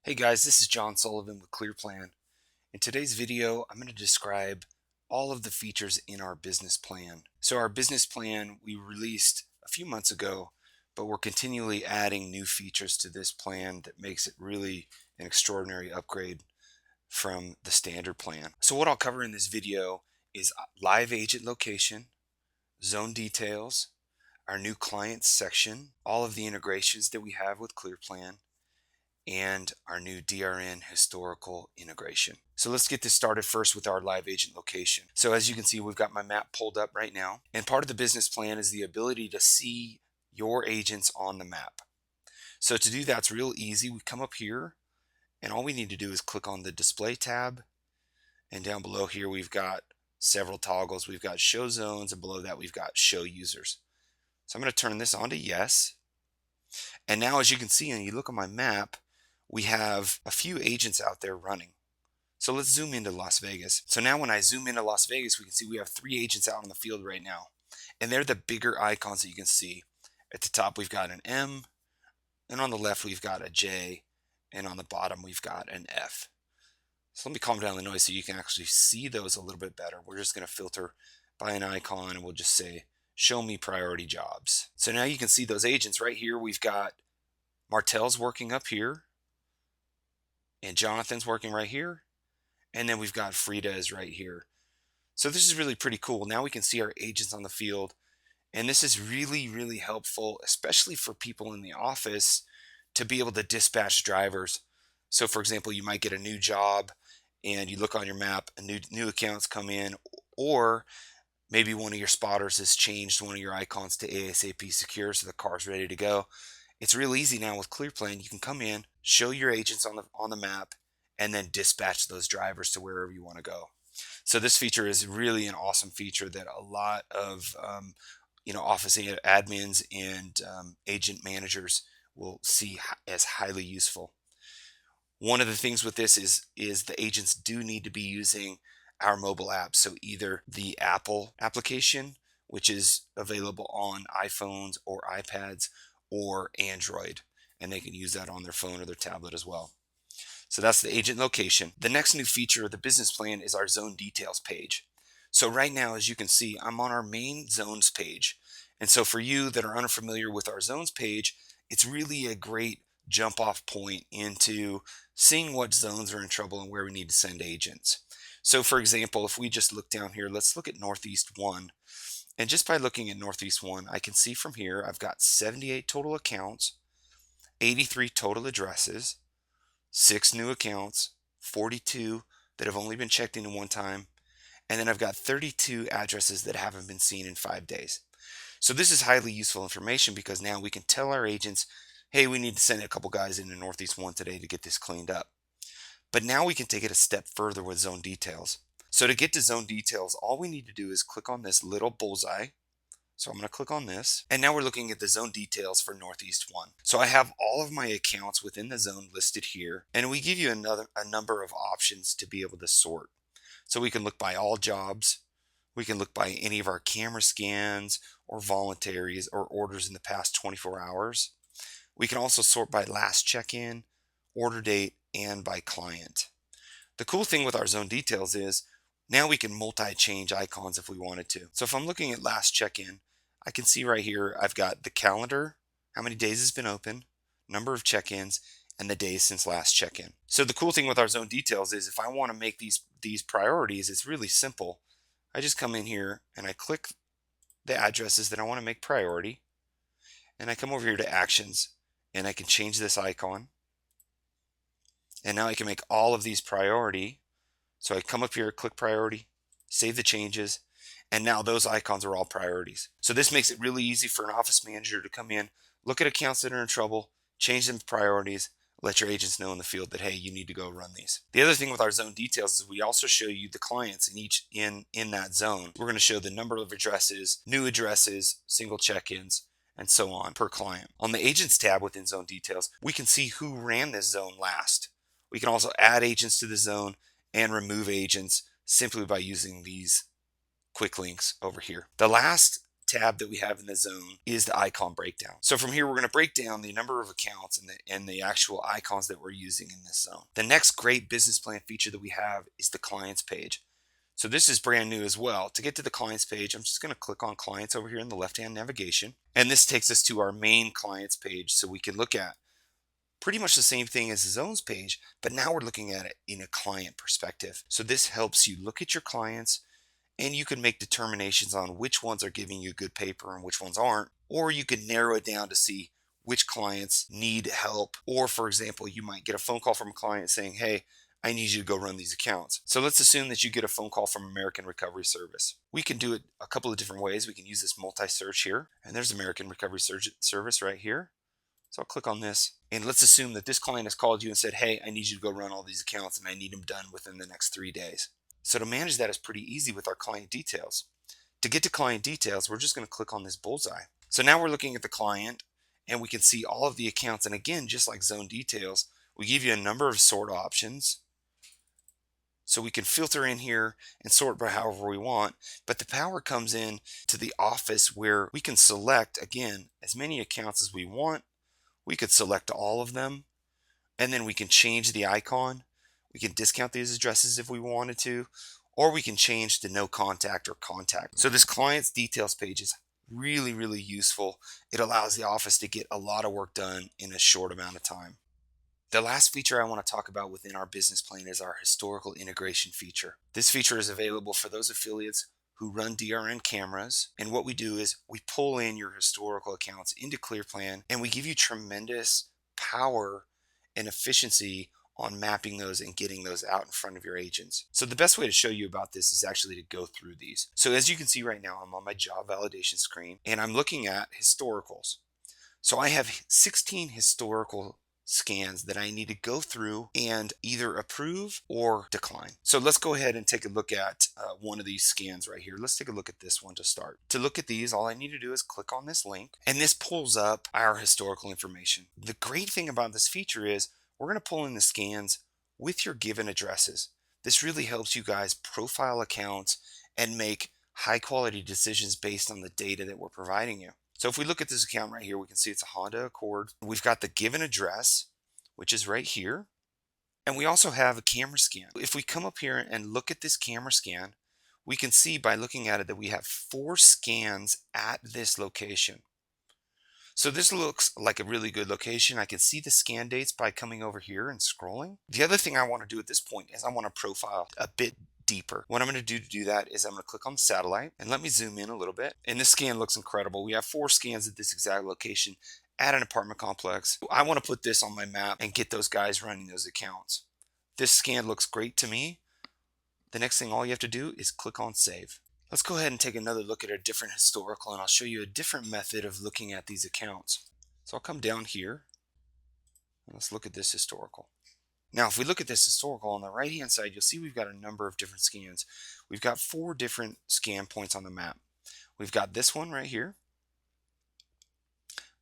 Hey guys, this is John Sullivan with Clearplan. In today's video, I'm going to describe all of the features in our business plan. So our business plan we released a few months ago, but we're continually adding new features to this plan that makes it really an extraordinary upgrade from the standard plan. So what I'll cover in this video is live agent location, zone details, our new clients section, all of the integrations that we have with Clearplan, and our new DRN historical integration. So let's get this started first with our live agent location. So as you can see, we've got my map pulled up right now, and part of the business plan is the ability to see your agents on the map. So to do that, it's real easy. We come up here, and all we need to do is click on the display tab, and down below here we've got several toggles. We've got show zones, and below that we've got show users. So I'm going to turn this on to yes. And now as you can see, and you look on my map, we have a few agents out there running. So let's zoom into Las Vegas. So now when I zoom into Las Vegas, we can see we have 3 agents out in the field right now. And they're the bigger icons that you can see. At the top, we've got an M, and on the left, we've got a J, and on the bottom, we've got an F. So let me calm down the noise so you can actually see those a little bit better. We're just going to filter by an icon, and we'll just say, show me priority jobs. So now you can see those agents right here. We've got Martel's working up here, and Jonathan's working right here, and then we've got Frida is right here. So this is really pretty cool. Now we can see our agents on the field, and this is really helpful, especially for people in the office, to be able to dispatch drivers. So for example, you might get a new job and you look on your map, new accounts come in, or maybe one of your spotters has changed one of your icons to ASAP secure, so the car's ready to go. It's real easy now with Clearplan. You can come in, show your agents on the map, and then dispatch those drivers to wherever you want to go. So this feature is really an awesome feature that a lot of office admins and agent managers will see as highly useful. One of the things with this is the agents do need to be using our mobile app. So either the Apple application, which is available on iPhones or iPads, or Android, and they can use that on their phone or their tablet as well. So that's the agent location. The next new feature of the business plan is our zone details page. So right now, as you can see, I'm on our main zones page. And so for you that are unfamiliar with our zones page, it's really a great jump off point into seeing what zones are in trouble and where we need to send agents. So for example, if we just look down here, let's look at Northeast 1. And just by looking at Northeast 1, I can see from here I've got 78 total accounts, 83 total addresses, 6 new accounts, 42 that have only been checked in one time, and then I've got 32 addresses that haven't been seen in 5 days. So this is highly useful information because now we can tell our agents, hey, we need to send a couple guys into Northeast 1 today to get this cleaned up. But now we can take it a step further with zone details. So to get to zone details, all we need to do is click on this little bullseye. So I'm going to click on this, and now we're looking at the zone details for Northeast 1. So I have all of my accounts within the zone listed here, and we give you a number of options to be able to sort. So we can look by all jobs, we can look by any of our camera scans or voluntaries or orders in the past 24 hours. We can also sort by last check-in, order date, and by client. The cool thing with our zone details is now we can multi-change icons if we wanted to. So if I'm looking at last check-in, I can see right here I've got the calendar, how many days it's been open, number of check-ins, and the days since last check-in. So the cool thing with our zone details is if I want to make these priorities, it's really simple. I just come in here and I click the addresses that I want to make priority, and I come over here to actions, and I can change this icon, and now I can make all of these priority. So I come up here, click priority, save the changes, and now those icons are all priorities. So this makes it really easy for an office manager to come in, look at accounts that are in trouble, change them to priorities, let your agents know in the field that, hey, you need to go run these. The other thing with our zone details is we also show you the clients in that zone. We're going to show the number of addresses, new addresses, single check-ins, and so on per client. On the agents tab within zone details, we can see who ran this zone last. We can also add agents to the zone and remove agents simply by using these quick links over here. The last tab that we have in the zone is the icon breakdown. So from here, we're going to break down the number of accounts and the actual icons that we're using in this zone. The next great business plan feature that we have is the clients page. So this is brand new as well. To get to the clients page, I'm just going to click on clients over here in the left-hand navigation. And this takes us to our main clients page, so we can look at pretty much the same thing as the zones page, but now we're looking at it in a client perspective. So this helps you look at your clients, and you can make determinations on which ones are giving you good paper and which ones aren't, or you can narrow it down to see which clients need help. Or for example, you might get a phone call from a client saying, hey, I need you to go run these accounts. So let's assume that you get a phone call from American Recovery Service. We can do it a couple of different ways. We can use this multi-search here, and there's American Recovery Service right here. So I'll click on this, and let's assume that this client has called you and said, hey, I need you to go run all these accounts and I need them done within the next 3 days. So to manage that is pretty easy with our client details. To get to client details, we're just going to click on this bullseye. So now we're looking at the client, and we can see all of the accounts. And again, just like zone details, we give you a number of sort options. So we can filter in here and sort by however we want, but the power comes in to the office where we can select, again, as many accounts as we want. We could select all of them, and then we can change the icon. We can discount these addresses if we wanted to, or we can change to no contact or contact. So this client's details page is really, really useful. It allows the office to get a lot of work done in a short amount of time. The last feature I want to talk about within our business plan is our historical integration feature. This feature is available for those affiliates who run DRN cameras, and what we do is we pull in your historical accounts into Clearplan, and we give you tremendous power and efficiency on mapping those and getting those out in front of your agents. So the best way to show you about this is actually to go through these. So as you can see right now, I'm on my job validation screen, and I'm looking at historicals. So I have 16 historical scans that I need to go through and either approve or decline. So let's go ahead and take a look at one of these scans right here. Let's take a look at this one to start. To look at these, all I need to do is click on this link, and this pulls up our historical information. The great thing about this feature is we're going to pull in the scans with your given addresses. This really helps you guys profile accounts and make high quality decisions based on the data that we're providing you. So if we look at this account right here, we can see it's a Honda Accord. We've got the given address, which is right here. And we also have a camera scan. If we come up here and look at this camera scan, we can see by looking at it that we have 4 scans at this location. So this looks like a really good location. I can see the scan dates by coming over here and scrolling. The other thing I want to do at this point is I want to profile a bit deeper. What I'm going to do that is I'm going to click on the satellite, and let me zoom in a little bit. And this scan looks incredible. We have 4 scans at this exact location at an apartment complex. I want to put this on my map and get those guys running those accounts. This scan looks great to me. The next thing all you have to do is click on save. Let's go ahead and take another look at a different historical, and I'll show you a different method of looking at these accounts. So I'll come down here and let's look at this historical. Now, if we look at this historical on the right hand side, you'll see we've got a number of different scans. We've got 4 different scan points on the map. We've got this one right here.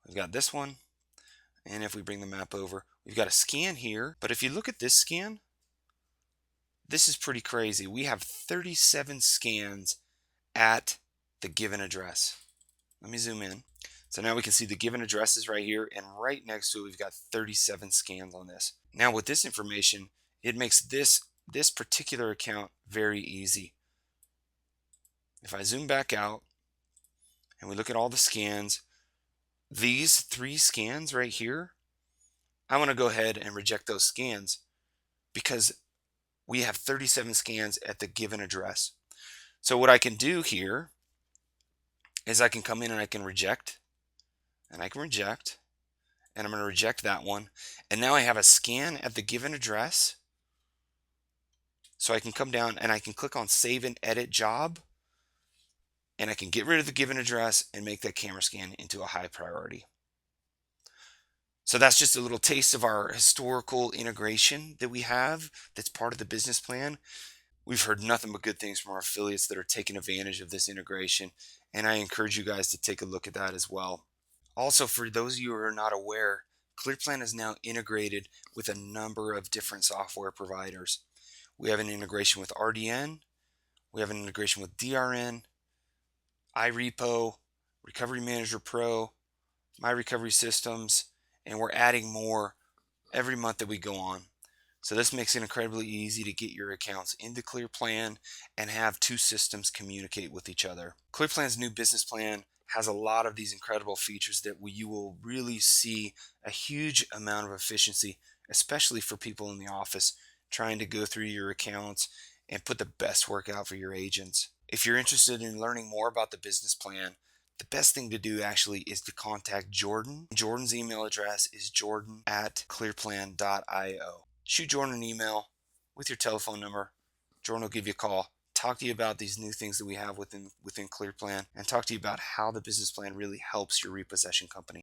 We've got this one. And if we bring the map over, we've got a scan here. But if you look at this scan, this is pretty crazy. We have 37 scans at the given address. Let me zoom in. So now we can see the given addresses right here, and right next to it, we've got 37 scans on this. Now with this information, it makes this particular account very easy. If I zoom back out and we look at all the scans, these 3 scans right here, I want to go ahead and reject those scans because we have 37 scans at the given address. So what I can do here is I can come in and I can reject, and I can reject, and I'm going to reject that one. And now I have a scan at the given address. So I can come down and I can click on save and edit job, and I can get rid of the given address and make that camera scan into a high priority. So that's just a little taste of our historical integration that we have that's part of the business plan. We've heard nothing but good things from our affiliates that are taking advantage of this integration, and I encourage you guys to take a look at that as well. Also, for those of you who are not aware, Clearplan is now integrated with a number of different software providers. We have an integration with RDN, we have an integration with DRN, iRepo, Recovery Manager Pro, My Recovery Systems, and we're adding more every month that we go on. So this makes it incredibly easy to get your accounts into Clearplan and have two systems communicate with each other. Clearplan's new business plan has a lot of these incredible features that you will really see a huge amount of efficiency, especially for people in the office trying to go through your accounts and put the best work out for your agents. If you're interested in learning more about the business plan, the best thing to do actually is to contact Jordan. Jordan's email address is jordan@clearplan.io. Shoot Jordan an email with your telephone number. Jordan will give you a call, talk to you about these new things that we have within Clearplan, and talk to you about how the business plan really helps your repossession company.